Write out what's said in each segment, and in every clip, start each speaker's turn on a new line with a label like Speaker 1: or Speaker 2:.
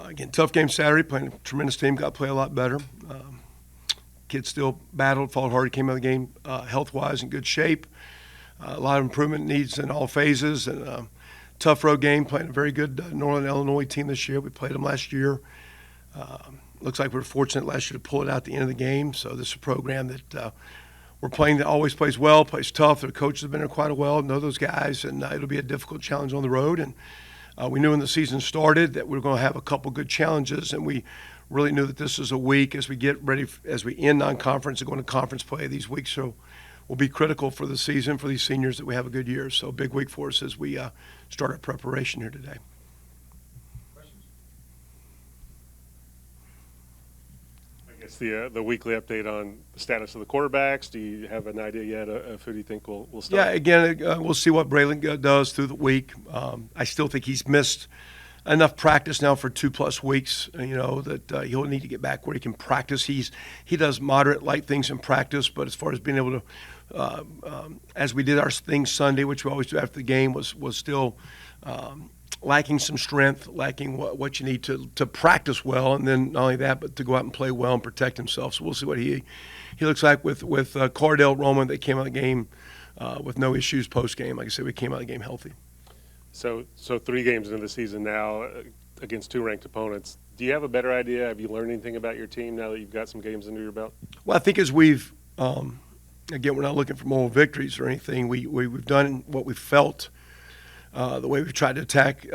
Speaker 1: Again, tough game Saturday, playing a tremendous team, got to play a lot better. Kids still battled, fought hard, came out of the game health-wise in good shape. A lot of improvement needs in all phases, and tough road game, playing a very good Northern Illinois team this year. We played them last year. Looks like we were fortunate last year to pull it out at the end of the game. So this is a program that we're playing that always plays well, plays tough. Their coaches have been there quite a while, know those guys, and it'll be a difficult challenge on the road. And we knew when the season started that we were going to have a couple good challenges, and we really knew that this is a week as we get ready, as we end non-conference and go into conference play these weeks. So will be critical for the season for these seniors that we have a good year. So a big week for us as we start our preparation here today.
Speaker 2: I guess the weekly update on the status of the quarterbacks. Do you have an idea yet of who do you think will start?
Speaker 1: Yeah, again, we'll see what Braylon does through the week. I still think he's missed enough practice now for 2+ weeks, that he'll need to get back where he can practice. He does moderate, light things in practice, but as far as being able to, as we did our things Sunday, which we always do after the game, was still lacking some strength, lacking what you need to practice well, and then not only that, but to go out and play well and protect himself. So we'll see what he looks like with Cardell Roman. That came out of the game with no issues post-game. Like I said, we came out of the game healthy.
Speaker 2: So 3 games into the season now against 2 ranked opponents. Do you have a better idea? Have you learned anything about your team now that you've got some games under your belt?
Speaker 1: Well, I think as we've again, we're not looking for moral victories or anything. We've done what we felt. The way we've tried to attack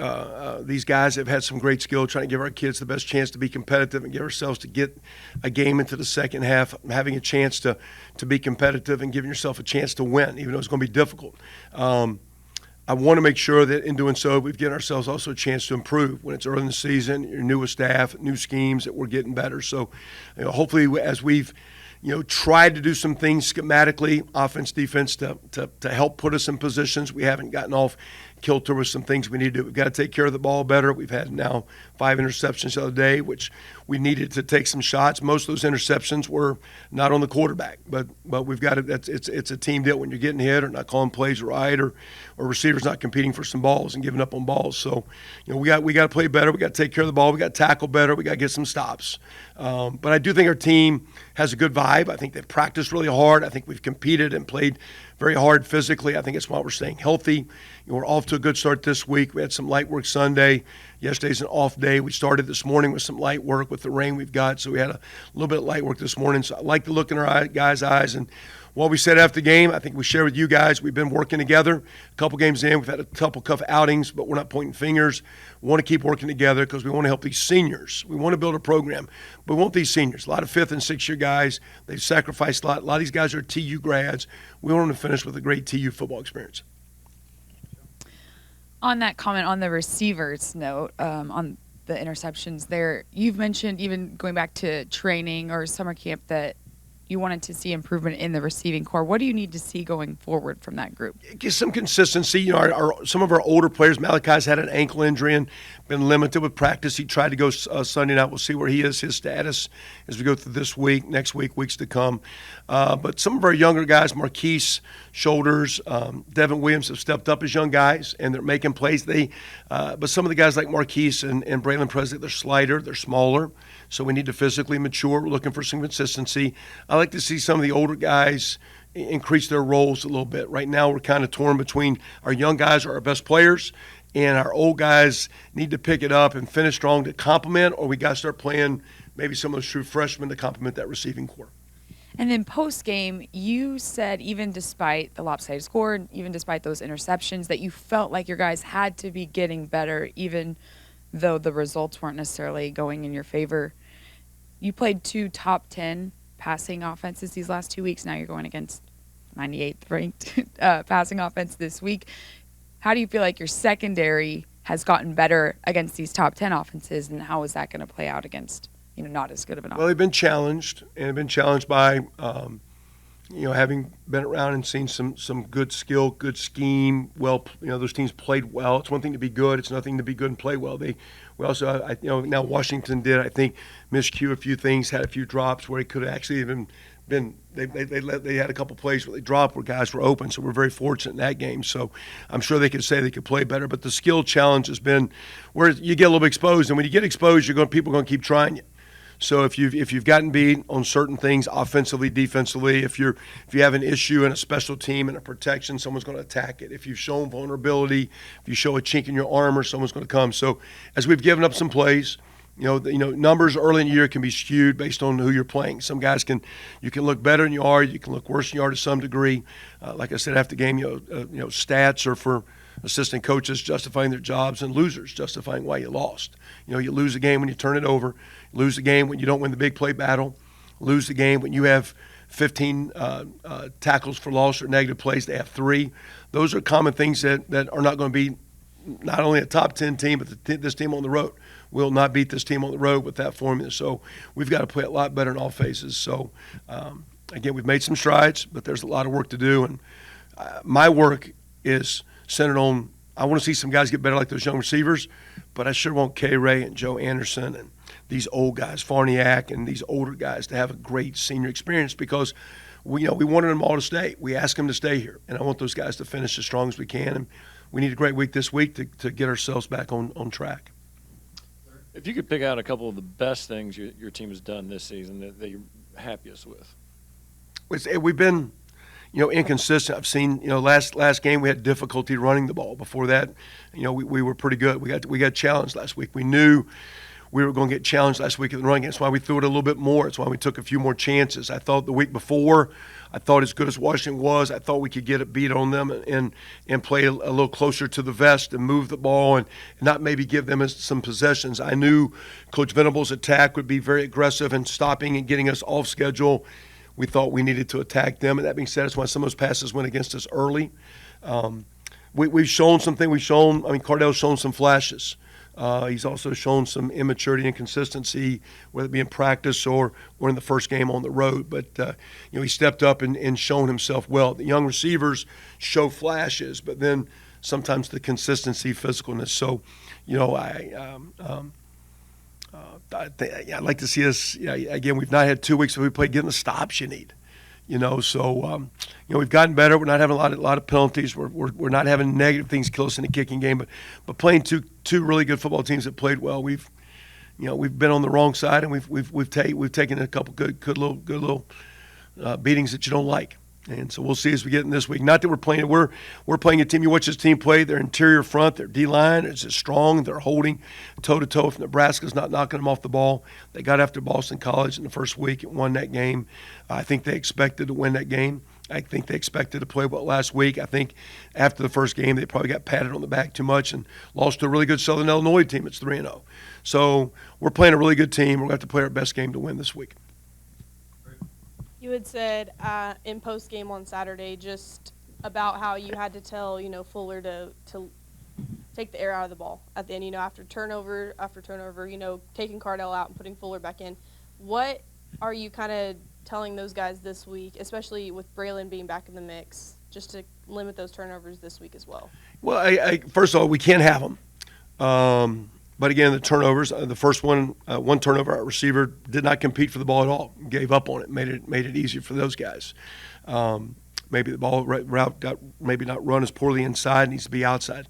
Speaker 1: these guys have had some great skill, trying to give our kids the best chance to be competitive and give ourselves to get a game into the second half, having a chance to be competitive and giving yourself a chance to win, even though it's going to be difficult. I want to make sure that in doing so, we've given ourselves also a chance to improve. When it's early in the season, you're new with staff, new schemes, that we're getting better. So hopefully as we've tried to do some things schematically, offense, defense, to help put us in positions, we haven't gotten off kilter with some things we need to do. We've got to take care of the ball better. We've had now 5 interceptions the other day, which we needed to take some shots. Most of those interceptions were not on the quarterback, but we've got to. It's a team deal when you're getting hit or not calling plays right, or receivers not competing for some balls and giving up on balls. So we got to play better. We got to take care of the ball. We got to tackle better. We got to get some stops. But I do think our team has a good vibe. I think they've practiced really hard. I think we've competed and played very hard physically. I think it's why we're staying healthy. We're off to a good start this week. We had some light work Sunday. Yesterday's an off day. We started this morning with some light work with the rain we've got, so we had a little bit of light work this morning. So I like the look in our guys' eyes. And what we said after the game, I think we shared with you guys, we've been working together. A couple games in, we've had a couple tough outings, but we're not pointing fingers. We want to keep working together because we want to help these seniors. We want to build a program, but we want these seniors. A lot of 5th and 6th year guys, they've sacrificed a lot. A lot of these guys are TU grads. We want them to finish with a great TU football experience.
Speaker 3: On that comment on the receivers note, on the interceptions there, you've mentioned even going back to training or summer camp that you wanted to see improvement in the receiving core. What do you need to see going forward from that group?
Speaker 1: Get some consistency. Some of our older players, Malachi's had an ankle injury and been limited with practice. He tried to go Sunday night. We'll see where he is, his status, as we go through this week, next week, weeks to come. But some of our younger guys, Marquise, Shoulders, Devin Williams have stepped up as young guys, and they're making plays. But some of the guys like Marquise and Braylon Presley, they're slighter, they're smaller, so we need to physically mature. We're looking for some consistency. I like to see some of the older guys increase their roles a little bit. Right now we're kind of torn between our young guys are our best players, and our old guys need to pick it up and finish strong to complement, or we got to start playing maybe some of those true freshmen to complement that receiving core.
Speaker 3: And then post-game, you said even despite the lopsided score, even despite those interceptions, that you felt like your guys had to be getting better, even though the results weren't necessarily going in your favor. You played 2 top 10 passing offenses these last 2 weeks. Now you're going against 98th ranked passing offense this week. How do you feel like your secondary has gotten better against these top 10 offenses, and how is that going to play out against not as good of an offense?
Speaker 1: Well, they've been challenged, and have been challenged by having been around and seen some good skill, good scheme. Well, those teams played well. It's one thing to be good. It's nothing to be good and play well. We also, now Washington did, I think, miscue a few things, had a few drops where he could have actually even they had a couple plays where they dropped where guys were open, so we're very fortunate in that game. So I'm sure they could say they could play better, but the skill challenge has been where you get a little bit exposed, and when you get exposed, people are going to keep trying you. So if you've gotten beat on certain things offensively, defensively, if you have an issue in a special team and a protection, someone's going to attack it. If you've shown vulnerability, if you show a chink in your armor, someone's going to come. So as we've given up some plays, numbers early in the year can be skewed based on who you're playing. Some guys you can look better than you are, you can look worse than you are to some degree. Like I said after the game, stats are for assistant coaches justifying their jobs and losers justifying why you lost. You lose the game when you turn it over, lose the game when you don't win the big play battle, lose the game when you have 15 tackles for loss or negative plays. They have 3. Those are common things that are not going to be not only a top 10 team, but this team on the road will not beat this team on the road with that formula. So we've got to play a lot better in all phases. So, again, we've made some strides, but there's a lot of work to do. And my work is centered on I want to see some guys get better like those young receivers, but I sure want K-Ray and Joe Anderson and these old guys, Farniak, and these older guys to have a great senior experience because we wanted them all to stay. We asked them to stay here, and I want those guys to finish as strong as we can. And we need a great week this week to get ourselves back on track.
Speaker 4: If you could pick out a couple of the best things your team has done this season that you're happiest with.
Speaker 1: We've been, inconsistent. I've seen, last game we had difficulty running the ball. Before that, we were pretty good. We got challenged last week. We knew we were going to get challenged last week in the run game. That's why we threw it a little bit more. That's why we took a few more chances. I thought the week before, as good as Washington was, I thought we could get a beat on them and play a little closer to the vest and move the ball and not maybe give them some possessions. I knew Coach Venable's attack would be very aggressive and stopping and getting us off schedule. We thought we needed to attack them. And that being said, that's why some of those passes went against us early. We've shown something. Cardell's shown some flashes. He's also shown some immaturity and inconsistency, whether it be in practice or in the first game on the road. But, he stepped up and shown himself well. The young receivers show flashes, but then sometimes the consistency, physicalness. So, I'd like to see us, again, we've not had 2 weeks where we played getting the stops you need. We've gotten better. We're not having a lot of penalties. We're not having negative things kill us in the kicking game. But playing two really good football teams that played well, we've been on the wrong side, and we've taken a couple good little beatings that you don't like. And so we'll see as we get in this week. Not that we're playing a team. You watch this team play. Their interior front, their D-line is strong. They're holding toe-to-toe with Nebraska's not knocking them off the ball. They got after Boston College in the first week and won that game. I think they expected to win that game. I think they expected to play well last week. I think after the first game, they probably got patted on the back too much and lost to a really good Southern Illinois team. It's 3-0. So we're playing a really good team. We're going to have to play our best game to win this week.
Speaker 5: You had said in post-game on Saturday just about how you had to tell, Fuller to take the air out of the ball at the end, after turnover, taking Cardell out and putting Fuller back in. What are you kind of telling those guys this week, especially with Braylon being back in the mix, just to limit those turnovers this week as well?
Speaker 1: Well, first of all, we can't have them. But again, the turnovers, the first one turnover, our receiver did not compete for the ball at all, gave up on it, made it easier for those guys. Maybe the ball route got maybe not run as poorly inside, needs to be outside.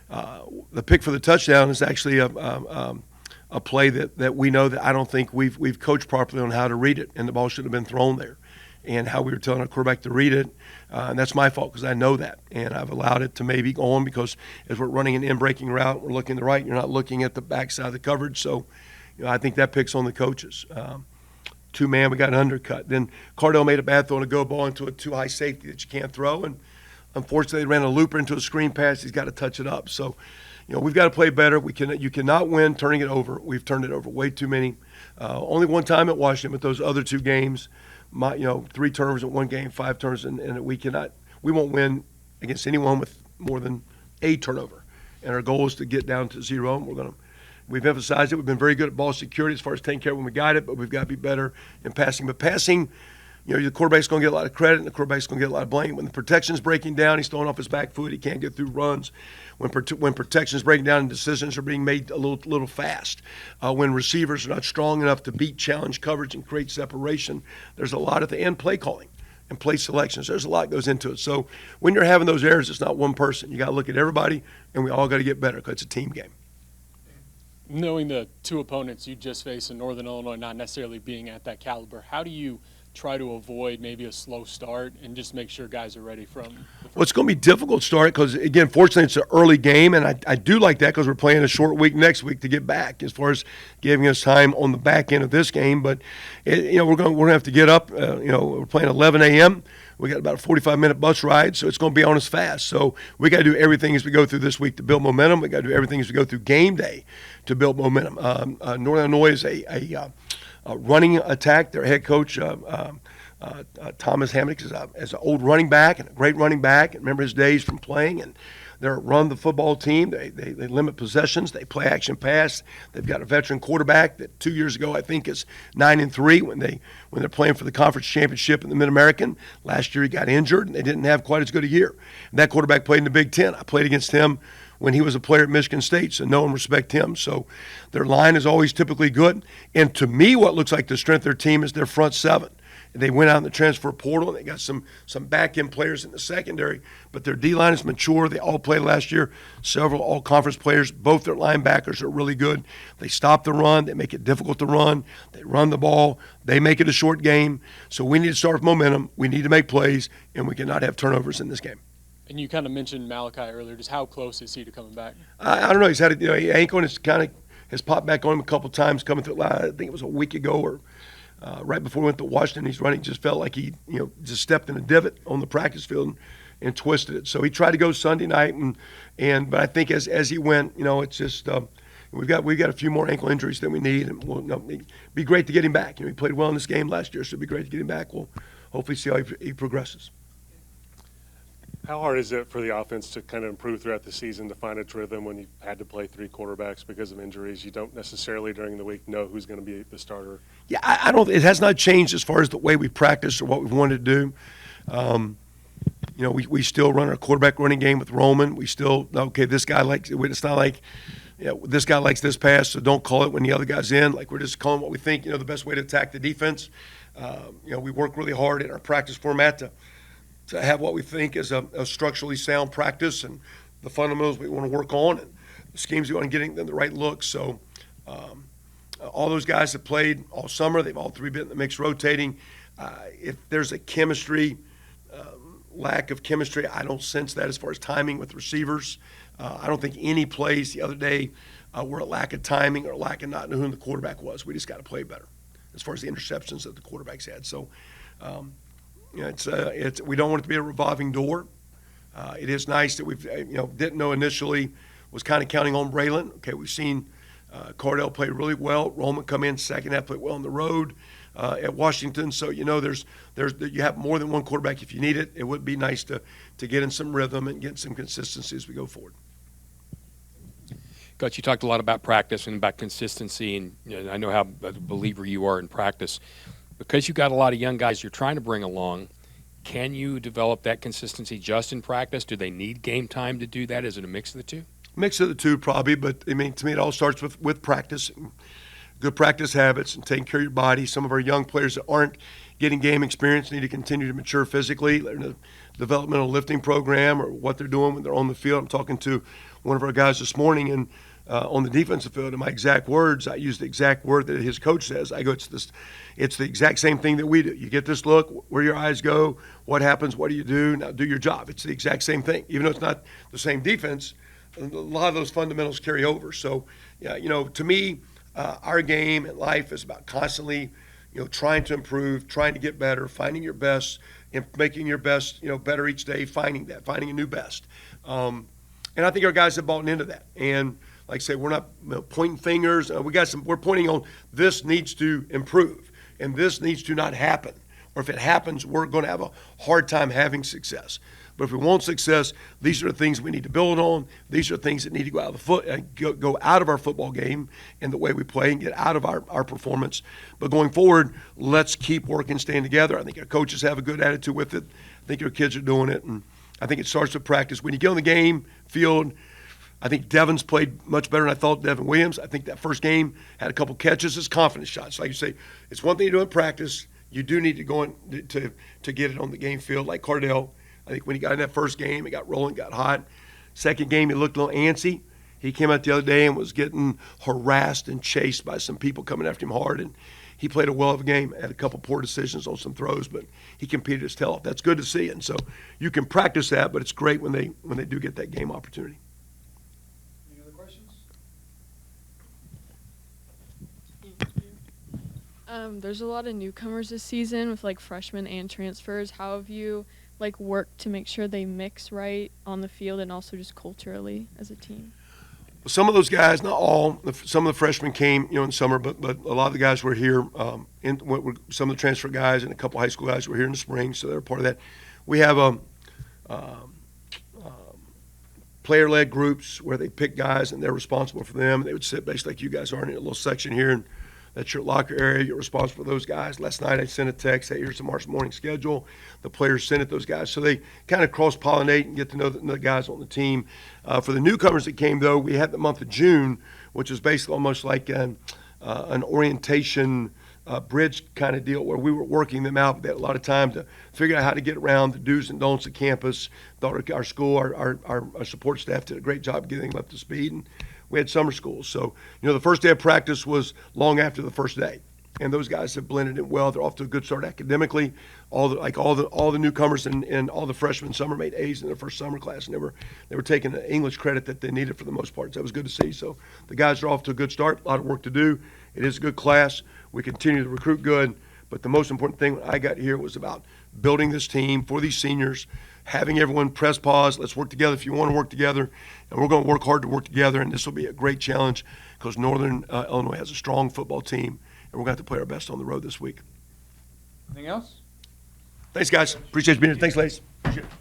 Speaker 1: The pick for the touchdown is actually a play that we know that I don't think we've coached properly on how to read it, and the ball should have been thrown there. And how we were telling our quarterback to read it, and that's my fault because I know that. And I've allowed it to maybe go on because as we're running an in-breaking route, we're looking to the right, you're not looking at the backside of the coverage. So, I think that picks on the coaches. Two-man, we got an undercut. Then Cardell made a bad throw and a go ball into a too-high safety that you can't throw. And unfortunately, they ran a looper into a screen pass. He's got to touch it up. So, we've got to play better. You cannot win turning it over. We've turned it over way too many. Only one time at Washington, but those other two games, 3 turnovers in one game, 5 turnovers, and we won't win against anyone with more than a turnover. And our goal is to get down to 0. And we've emphasized it. We've been very good at ball security as far as taking care of when we got it, but we've got to be better in passing. But passing the quarterback's going to get a lot of credit and the quarterback's going to get a lot of blame. When the protection's breaking down, he's throwing off his back foot. He can't get through runs. When protection's breaking down and decisions are being made a little fast. When receivers are not strong enough to beat challenge coverage and create separation, there's a lot at the end play calling and play selections. There's a lot goes into it. So when you're having those errors, it's not one person. You got to look at everybody, and we all got to get better because it's a team game.
Speaker 6: Knowing the two opponents you just faced in Northern Illinois not necessarily being at that caliber, how do you try to avoid maybe a slow start and just make sure guys are ready from the first?
Speaker 1: Well, it's going to be difficult to start because, again, fortunately it's an early game, and I do like that because we're playing a short week next week to get back as far as giving us time on the back end of this game. But, we're going to have to get up. We're playing 11 a.m. We got about a 45-minute bus ride, so it's going to be on us fast. So we got to do everything as we go through this week to build momentum. We got to do everything as we go through game day to build momentum. Northern Illinois is a running attack. Their head coach, Thomas Hammock, is an old running back and a great running back. And remember his days from playing. And they're a run the football team. They limit possessions. They play action pass. They've got a veteran quarterback that 2 years ago I think is 9-3 when they're playing for the conference championship in the Mid-American. Last year he got injured and they didn't have quite as good a year. And that quarterback played in the Big Ten. I played against him when he was a player at Michigan State, so know and respect him. So their line is always typically good. And to me, what looks like the strength of their team is their front seven. They went out in the transfer portal, and they got some back-end players in the secondary, but their D-line is mature. They all played last year, several all-conference players. Both their linebackers are really good. They stop the run. They make it difficult to run. They run the ball. They make it a short game. So we need to start with momentum. We need to make plays, and we cannot have turnovers in this game.
Speaker 6: And you kind of mentioned Malachi earlier. Just how close is he to coming back?
Speaker 1: I don't know. He's had a ankle, and has popped back on him a couple times coming through. I think it was a week ago or right before we went to Washington. He's running. Just felt like he just stepped in a divot on the practice field and twisted it. So he tried to go Sunday night, but I think as he went, it's just we've got a few more ankle injuries than we need, and it'd be great to get him back. He played well in this game last year, so it'd be great to get him back. We'll hopefully see how he progresses.
Speaker 2: How hard is it for the offense to kind of improve throughout the season to find its rhythm when you had to play three quarterbacks because of injuries? You don't necessarily during the week know who's going to be the starter.
Speaker 1: Yeah, I don't. It has not changed as far as the way we practice or what we've wanted to do. We still run our quarterback running game with Roman. We still this guy likes it. It's not like this guy likes this pass, so don't call it when the other guy's in. Like we're just calling what we think the best way to attack the defense. We work really hard in our practice format to have what we think is a structurally sound practice and the fundamentals we want to work on and the schemes we want to get them the right look. So all those guys that played all summer, they've all three been in the mix rotating. If there's a lack of chemistry, I don't sense that as far as timing with receivers. I don't think any plays the other day were a lack of timing or a lack of not knowing who the quarterback was. We just got to play better as far as the interceptions that the quarterbacks had. So it's we don't want it to be a revolving door. It is nice that we've didn't know initially, was kind of counting on Braylon. Okay, we've seen Cardell play really well. Roman come in second half, played well on the road at Washington. So you have more than one quarterback if you need it. It would be nice to get in some rhythm and get some consistency as we go forward.
Speaker 7: Coach, you talked a lot about practice and about consistency, and I know how a believer you are in practice. Because you've got a lot of young guys you're trying to bring along, can you develop that consistency just in practice? Do they need game time to do that? Is it a mix of the two?
Speaker 1: Mix of the two probably, but to me it all starts with practice, good practice habits and taking care of your body. Some of our young players that aren't getting game experience need to continue to mature physically. They're in a developmental lifting program or what they're doing when they're on the field. I'm talking to one of our guys this morning and on the defensive field, and my exact words, I use the exact word that his coach says. I go, it's the exact same thing that we do. You get this look, where your eyes go, what happens, what do you do? Now do your job. It's the exact same thing. Even though it's not the same defense, a lot of those fundamentals carry over. So, to me, our game and life is about constantly, trying to improve, trying to get better, finding your best, and making your best, better each day, finding a new best. And I think our guys have bought into that. And like I say, we're not pointing fingers. We're pointing on this needs to improve, and this needs to not happen. Or if it happens, we're going to have a hard time having success. But if we want success, these are the things we need to build on. These are things that need to go out of go out of our football game and the way we play and get out of our performance. But going forward, let's keep working, staying together. I think our coaches have a good attitude with it. I think our kids are doing it, and I think it starts with practice. When you get on the game field, I think Devin's played much better than I thought. Devin Williams, I think that first game had a couple catches as confidence shots. Like you say, it's one thing to do in practice. You do need to go in to get it on the game field. Like Cardell, I think when he got in that first game, he got rolling, got hot. Second game, he looked a little antsy. He came out the other day and was getting harassed and chased by some people coming after him hard. And he played a well of a game, had a couple poor decisions on some throws, but he competed his tail off. That's good to see. And so you can practice that, but it's great when they do get that game opportunity.
Speaker 8: Any other questions?
Speaker 9: There's a lot of newcomers this season with like freshmen and transfers. How have you like worked to make sure they mix right on the field and also just culturally as a team?
Speaker 1: Some of those guys, not all, some of the freshmen came, in summer, but a lot of the guys were here. Some of the transfer guys and a couple high school guys were here in the spring, so they're part of that. We have player-led groups where they pick guys and they're responsible for them. They would sit basically like you guys are in a little section here, and that's your locker area. You're responsible for those guys. Last night I sent a text, hey, here's tomorrow's morning schedule. The players sent it those guys. So they kind of cross-pollinate and get to know the guys on the team. For the newcomers that came, though, we had the month of June, which is basically almost like an orientation bridge kind of deal where we were working them out. They had a lot of time to figure out how to get around the do's and don'ts of campus. Thought our school, our support staff did a great job getting them up to speed. And we had summer schools. So, the first day of practice was long after the first day. And those guys have blended in well. They're off to a good start academically. All the newcomers and all the freshmen summer made A's in their first summer class, and they were taking the English credit that they needed for the most part. So that was good to see. So the guys are off to a good start. A lot of work to do. It is a good class. We continue to recruit good. But the most important thing when I got here was about building this team for these seniors, having everyone press pause. Let's work together if you want to work together. And we're going to work hard to work together, and this will be a great challenge because Northern Illinois has a strong football team, and we're going to have to play our best on the road this week.
Speaker 8: Anything else?
Speaker 1: Thanks, guys. Appreciate you being here. Thanks, ladies. Appreciate it.